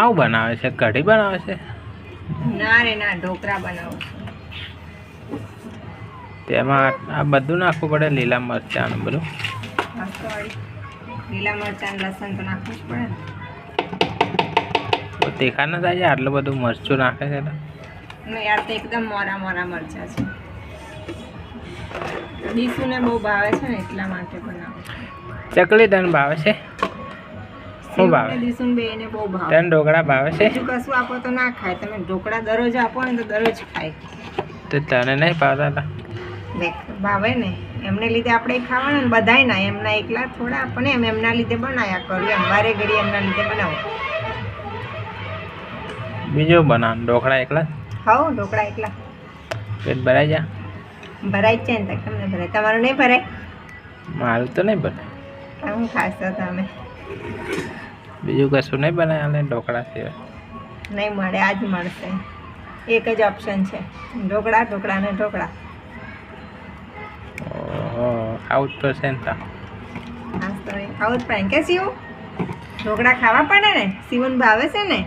આવું બનાવે છે, કઢી બનાવે છે? ના રે ના, ઢોકળા બનાવું છું. તેમાં આ બધું નાખવું પડે, લીલા મરચાં ને બધું? લીલા મરચાં લસણ તો નાખવું જ પડે ને. તીખા ના થાય આટલું બધું મરચું નાખે છે તો? યાર તો એકદમ મોરા મોરા મરચાં છે. દીસુને બહુ ભાવે છે ને એટલા માટે બનાવું. ચકલી તને ભાવે છે? શું ભાવે? દીસુને બેને બહુ ભાવે. તને ઢોકળા ભાવે છે? બીજું કશું આપો તો ના ખાય. તમે ઢોકળા દરરોજ આપો ને તો દરરોજ ખાય. તો તને નહીં ભાવતા હતા? ભાવે ને, એમને લીધે આપણે ખાવાના ને. બધાય ના, એમના એકલા થોડા આપણને એમના લીધે બનાવ્યા કરું એમ. વારે ઘડી એમના લીધે બનાવું. બીજું બનાવ ઢોકળા એકલા? હા, ઢોકળા એકલા. પેટ ભરાઈ જા? ભરાય જ છે ને, તમને ભરાય? તમારું નહીં ભરાય? મારું તો નહીં ભરાય. હું ખાશો તમે? બીજું કશું નહીં બનાવે અને ઢોકળા સિવાય? નહીં મળે, આજ મળશે. એક જ ઓપ્શન છે, ઢોકળા, ઢોકળા ને ઢોકળા. ઓહો, ખાવું જ તો છે ને? હા તો ખાવું જ પડે કે શિવ? ઢોકળા ખાવા પડે ને. શિવન ભાવે છે ને.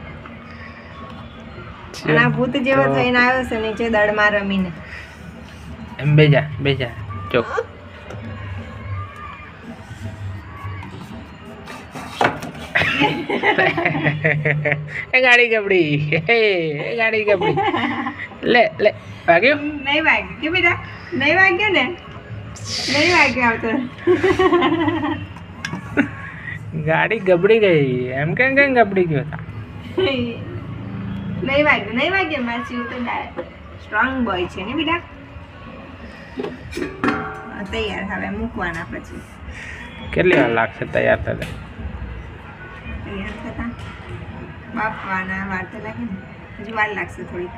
અને આ ભૂત જેવો થઈને આવ્યો છે નીચે દળમાં રમીને. એમ બેજા બેજા ચોક. એ ગાડી ગબડી, એ ગાડી ગબડી. લે લે, વાગ્યું? નહીં વાગ્યું કે બેટા? નહીં વાગ્યું ને? નહીં વાગ્યું આવતો. ગાડી ગબડી ગઈ એમ કેમ ગબડી ગયો હતા? નહીં વાગ્યું, નહીં વાગ્યું. મારા શિવ તો સ્ટ્રોંગ બોય છે ને બેટા. તૈયાર હવે મૂકવાના પછી. કેટલી વાર લાગશે તૈયાર થતા? તૈયાર થતા બાફવાના વાર તો લાગે ને, હજુ વાર લાગશે થોડીક.